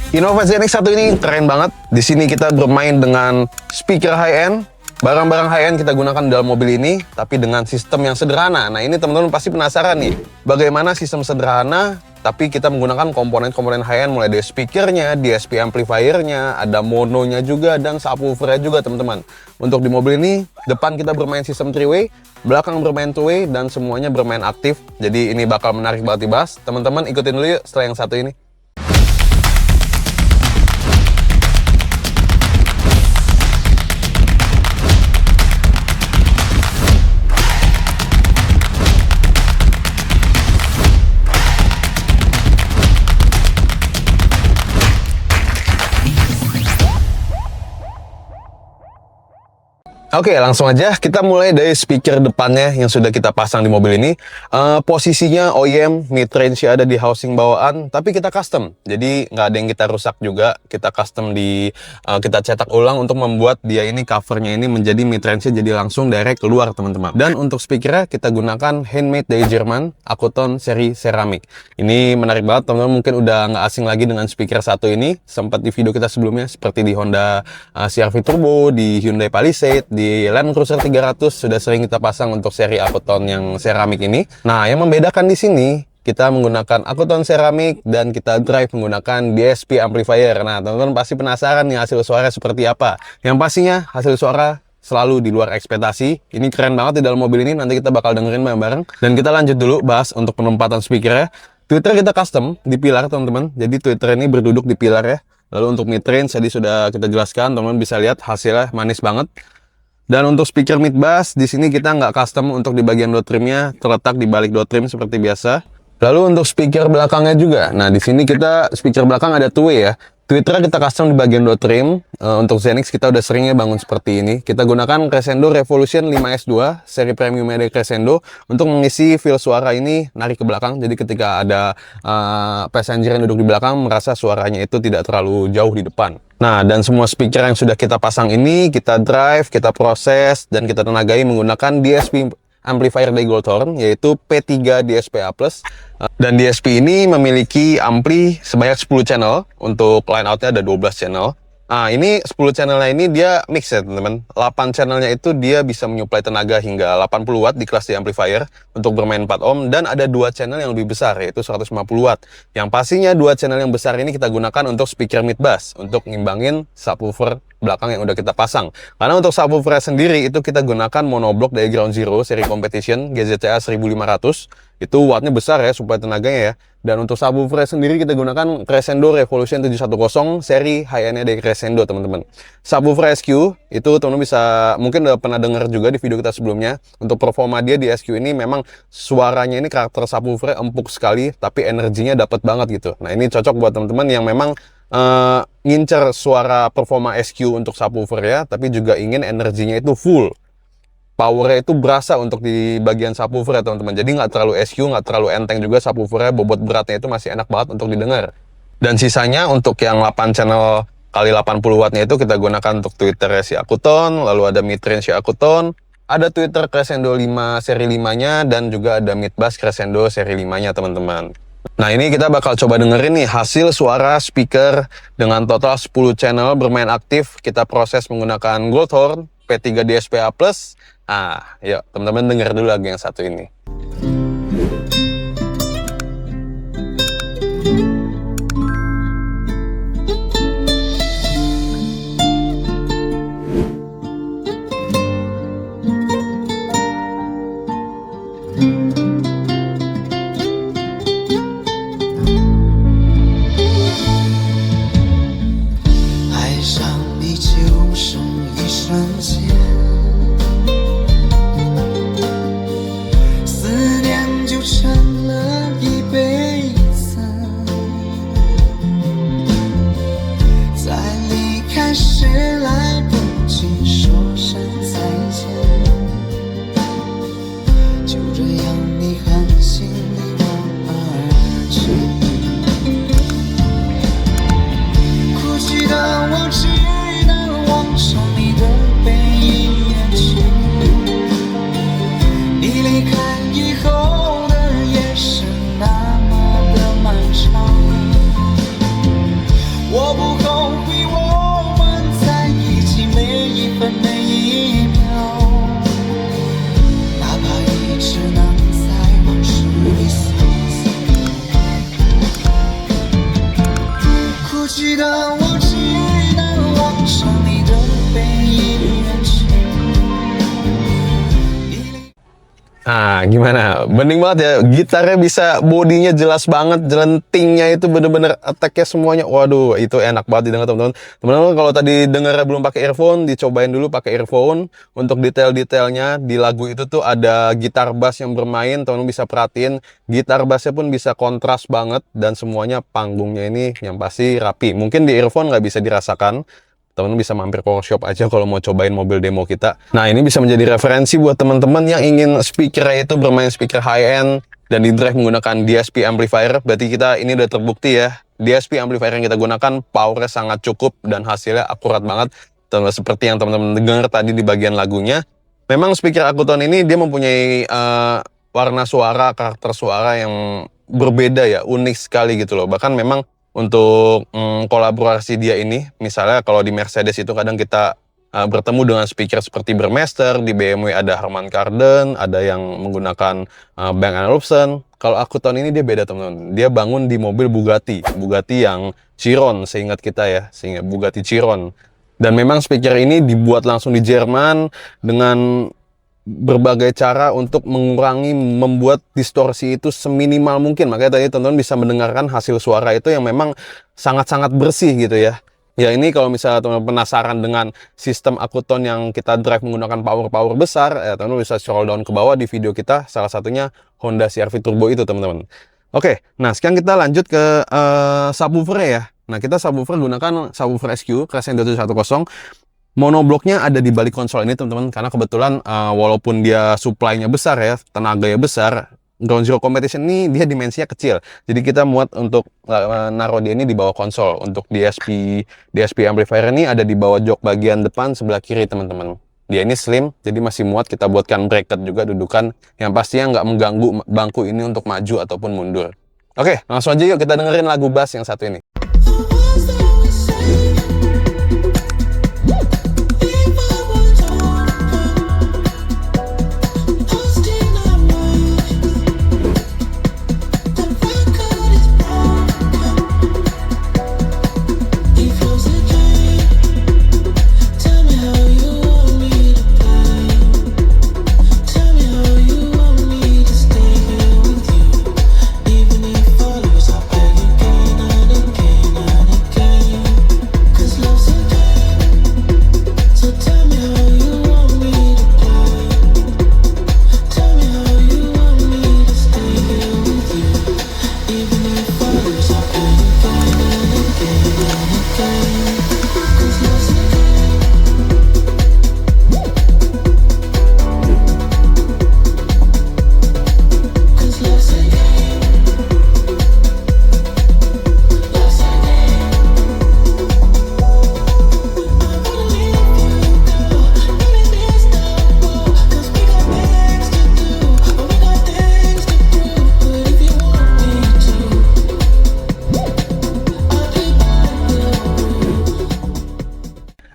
Innova ZX1 ini keren banget. Di sini kita bermain dengan speaker high-end. Barang-barang high-end kita gunakan dalam mobil ini, tapi dengan sistem yang sederhana. Nah, ini teman-teman pasti penasaran nih, bagaimana sistem sederhana, tapi kita menggunakan komponen-komponen high-end, mulai dari speakernya, DSP amplifiernya, ada mononya juga, dan subwoofernya juga, teman-teman. Untuk di mobil ini, depan kita bermain sistem 3-way, belakang bermain 2-way, dan semuanya bermain aktif. Jadi ini bakal menarik banget dibahas. Teman-teman ikutin dulu yuk setelah yang satu ini. Oke, langsung aja kita mulai dari speaker depannya yang sudah kita pasang di mobil ini. Posisinya OEM, mid-range ada di housing bawaan, tapi kita custom. Jadi nggak ada yang kita rusak juga. Kita custom kita cetak ulang untuk membuat dia ini covernya ini menjadi mid-range jadi langsung direct keluar, teman-teman. Dan untuk speakernya kita gunakan handmade dari Jerman, Akuton seri Ceramic. Ini menarik banget, teman-teman. Mungkin udah nggak asing lagi dengan speaker satu ini. Sempat di video kita sebelumnya seperti di Honda CR-V Turbo, di Hyundai Palisade, di Land Cruiser 300 sudah sering kita pasang untuk seri Akuton yang Ceramic ini. Nah, yang membedakan di sini kita menggunakan Akuton Ceramic dan kita drive menggunakan DSP amplifier. Nah, teman-teman pasti penasaran nih hasil suara seperti apa. Yang pastinya hasil suara selalu di luar ekspektasi. Ini keren banget di dalam mobil ini, nanti kita bakal dengerin bareng-bareng. Dan kita lanjut dulu bahas untuk penempatan speakernya. Tweeter kita custom di pilar, teman-teman. Jadi tweeter ini berduduk di pilar ya. Lalu untuk mid-range tadi sudah kita jelaskan, teman-teman bisa lihat hasilnya manis banget. Dan untuk speaker mid bass, di sini kita nggak custom untuk di bagian door trimnya, terletak di balik door trim seperti biasa. Lalu untuk speaker belakangnya juga, nah di sini kita speaker belakang ada two-way ya. Tweeter kita custom di bagian door trim. Untuk Zenix kita udah seringnya bangun seperti ini. Kita gunakan Crescendo Revolution 5S2 seri premium dari Crescendo untuk mengisi feel suara ini narik ke belakang. Jadi ketika ada passenger yang duduk di belakang merasa suaranya itu tidak terlalu jauh di depan. Nah, dan semua speaker yang sudah kita pasang ini kita drive, kita proses dan kita tenagai menggunakan DSP amplifier dari Goldhorn, yaitu P3 DSP-A+. Dan DSP ini memiliki ampli sebanyak 10 channel. Untuk line outnya ada 12 channel. Nah, ini 10 channelnya ini dia mix ya, teman-teman. 8 channelnya itu dia bisa menyuplai tenaga hingga 80 watt di kelas D amplifier untuk bermain 4 ohm. Dan ada 2 channel yang lebih besar, yaitu 150 watt. Yang pastinya 2 channel yang besar ini kita gunakan untuk speaker mid bass, untuk ngimbangin subwoofer belakang yang udah kita pasang. Karena untuk subwoofer sendiri itu kita gunakan monoblock dari Ground Zero seri Competition GZCA 1500. Itu wattnya besar ya, supaya tenaganya ya. Dan untuk subwoofer sendiri kita gunakan Crescendo Revolution 710 seri high-end-nya dari Crescendo, teman-teman. Subwoofer SQ itu teman-teman bisa mungkin udah pernah dengar juga di video kita sebelumnya. Untuk performa dia di SQ ini memang suaranya ini karakter subwoofer empuk sekali, tapi energinya dapat banget gitu. Nah, ini cocok buat teman-teman yang memang ngincer suara performa SQ untuk subwoofer ya, tapi juga ingin energinya itu full. Powernya itu berasa untuk di bagian subwoofer ya, teman-teman. Jadi nggak terlalu SQ, nggak terlalu enteng juga subwoofernya, bobot beratnya itu masih enak banget untuk didengar. Dan sisanya untuk yang 8 channel kali 80 wattnya itu kita gunakan untuk tweeter si Akuton, lalu ada mid-range si Akuton, ada tweeter Crescendo 5 seri 5-nya, dan juga ada mid-bass Crescendo seri 5-nya, teman-teman. Nah, ini kita bakal coba dengerin nih hasil suara speaker dengan total 10 channel bermain aktif. Kita proses menggunakan Goldhorn P3 DSP-A+. Nah, yuk teman-teman denger dulu lagu yang satu ini.哭泣的我只能望着你的背影。Nah, gimana? Bening banget ya. Gitarnya bisa, bodinya jelas banget, jelentingnya itu bener-bener attack-nya semuanya. Waduh, itu enak banget didengar teman-teman. Teman-teman kalau tadi dengarnya belum pakai earphone, dicobain dulu pakai earphone. Untuk detail-detailnya di lagu itu tuh ada gitar bass yang bermain, teman-teman bisa perhatiin. Gitar bassnya pun bisa kontras banget dan semuanya panggungnya ini yang pasti rapi. Mungkin di earphone nggak bisa dirasakan. Teman-teman bisa mampir ke workshop aja kalau mau cobain mobil demo kita. Nah, ini bisa menjadi referensi buat teman-teman yang ingin speakernya itu bermain speaker high-end dan di drive menggunakan DSP amplifier. Berarti kita ini udah terbukti ya, DSP amplifier yang kita gunakan powernya sangat cukup dan hasilnya akurat banget. Seperti yang teman-teman dengar tadi di bagian lagunya. Memang speaker Akuton ini dia mempunyai warna suara, karakter suara yang berbeda ya, unik sekali gitu loh. Bahkan memang untuk kolaborasi dia ini, misalnya kalau di Mercedes itu kadang kita bertemu dengan speaker seperti Burmester, di BMW ada Harman Kardon, ada yang menggunakan Bang & Olufsen. Kalau Akuton ini dia beda teman-teman, dia bangun di mobil Bugatti yang Chiron, seingat kita ya, seingat Bugatti Chiron. Dan memang speaker ini dibuat langsung di Jerman dengan berbagai cara untuk mengurangi, membuat distorsi itu seminimal mungkin. Makanya tadi teman-teman bisa mendengarkan hasil suara itu yang memang sangat-sangat bersih gitu ya. Ya ini kalau misalnya teman-teman penasaran dengan sistem Akuton yang kita drive menggunakan power besar, ya teman-teman bisa scroll down ke bawah di video kita, salah satunya Honda CR-V Turbo itu teman-teman. Oke, nah sekarang kita lanjut ke subwoofer ya. Nah kita subwoofer gunakan subwoofer SQ, Crescent 2710. Monobloknya ada di balik konsol ini teman-teman, karena kebetulan walaupun dia supply-nya besar ya, tenaganya besar, Ground Zero Competition ini dia dimensinya kecil. Jadi kita muat untuk naruh dia ini di bawah konsol. Untuk DSP amplifier ini ada di bawah jok bagian depan sebelah kiri teman-teman. Dia ini slim, jadi masih muat kita buatkan bracket juga dudukan yang pastinya nggak mengganggu bangku ini untuk maju ataupun mundur. Oke, langsung aja yuk kita dengerin lagu bass yang satu ini.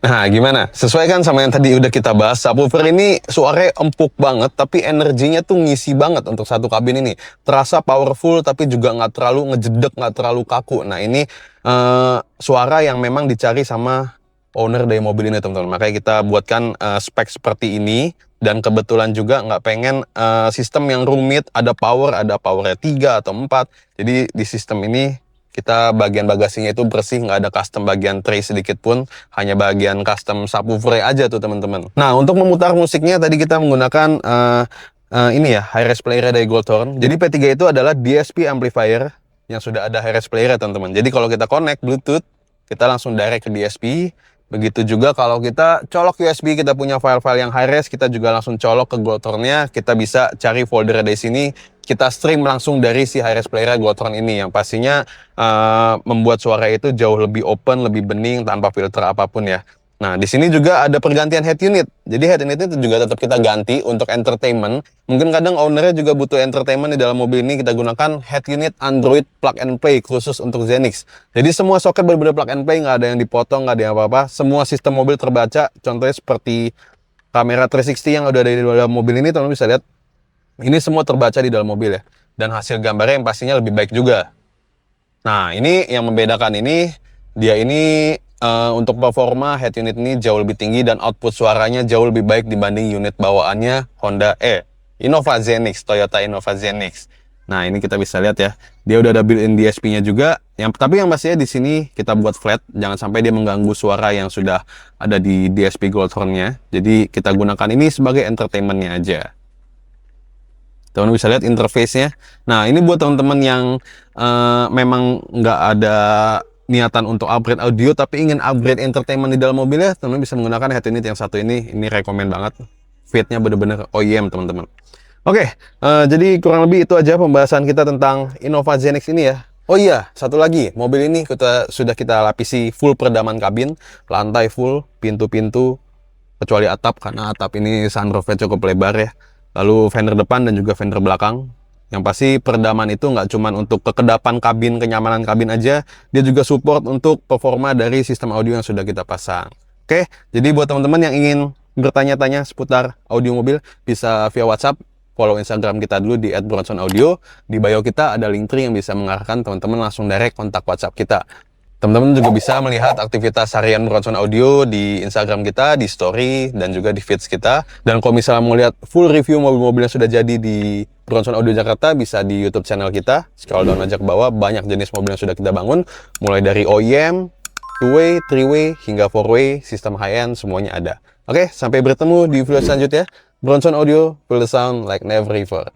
Nah, gimana? Sesuai kan sama yang tadi udah kita bahas, subwoofer ini suaranya empuk banget, tapi energinya tuh ngisi banget untuk satu kabin ini. Terasa powerful, tapi juga nggak terlalu ngejedek, nggak terlalu kaku. Nah, ini suara yang memang dicari sama owner dari mobil ini, teman-teman. Makanya kita buatkan spek seperti ini. Dan kebetulan juga nggak pengen sistem yang rumit, ada powernya 3 atau 4. Jadi di sistem ini, kita bagian bagasinya itu bersih, nggak ada custom bagian tray sedikit pun, hanya bagian custom subwoofer aja tuh teman-teman. Nah, untuk memutar musiknya tadi kita menggunakan ini ya, high-res player dari Goldhorn. Jadi P3 itu adalah DSP amplifier yang sudah ada high-res player teman-teman. Jadi kalau kita connect Bluetooth, kita langsung direct ke DSP. Begitu juga kalau kita colok USB, kita punya file-file yang high-res, kita juga langsung colok ke Goldhorn-nya, kita bisa cari folder dari sini, kita stream langsung dari si high-res player Goldhorn ini, yang pastinya membuat suara itu jauh lebih open, lebih bening, tanpa filter apapun ya. Nah, di sini juga ada pergantian head unit. Jadi head unit itu juga tetap kita ganti untuk entertainment. Mungkin kadang ownernya juga butuh entertainment di dalam mobil ini. Kita gunakan head unit Android plug and play khusus untuk Zenix. Jadi semua soket benar-benar plug and play, nggak ada yang dipotong, nggak ada yang apa-apa. Semua sistem mobil terbaca. Contohnya seperti kamera 360 yang udah ada di dalam mobil ini, teman-teman bisa lihat. Ini semua terbaca di dalam mobil ya. Dan hasil gambarnya yang pastinya lebih baik juga. Nah, ini yang membedakan ini, dia ini untuk performa head unit ini jauh lebih tinggi dan output suaranya jauh lebih baik dibanding unit bawaannya Honda Innova Zenix, Toyota Innova Zenix. Nah, ini kita bisa lihat ya, dia udah ada built-in DSP-nya juga. Tapi yang pastinya di sini kita buat flat, jangan sampai dia mengganggu suara yang sudah ada di DSP Goldhorn-nya. Jadi kita gunakan ini sebagai entertainment-nya aja. Teman-teman bisa lihat interface-nya. Nah, ini buat teman-teman yang memang nggak ada niatan untuk upgrade audio, tapi ingin upgrade entertainment di dalam mobilnya, teman-teman bisa menggunakan head unit yang satu ini. Ini rekomend banget. Fit-nya bener-bener OEM, teman-teman. Oke, jadi kurang lebih itu aja pembahasan kita tentang Innova Zenix ini ya. Oh iya, satu lagi, mobil ini sudah kita lapisi full peredaman kabin, lantai full, pintu-pintu, kecuali atap, karena atap ini sunroofnya cukup lebar ya. Lalu fender depan dan juga fender belakang. Yang pasti peredaman itu nggak cuma untuk kekedapan kabin, kenyamanan kabin aja, dia juga support untuk performa dari sistem audio yang sudah kita pasang. Oke, jadi buat teman-teman yang ingin bertanya-tanya seputar audio mobil, bisa via WhatsApp. Follow Instagram kita dulu di @bronsonaudio. Di bio kita ada link tree yang bisa mengarahkan teman-teman langsung direct kontak WhatsApp kita. Teman-teman juga bisa melihat aktivitas harian Bronson Audio di Instagram kita, di story, dan juga di feeds kita. Dan kalau misalnya mau lihat full review mobil-mobil yang sudah jadi di Bronson Audio Jakarta, bisa di YouTube channel kita. Scroll down aja ke bawah, banyak jenis mobil yang sudah kita bangun. Mulai dari OEM, 2-way, 3-way, hingga 4-way, sistem high-end, semuanya ada. Oke, sampai bertemu di video selanjutnya. Bronson Audio, feel the sound like never before.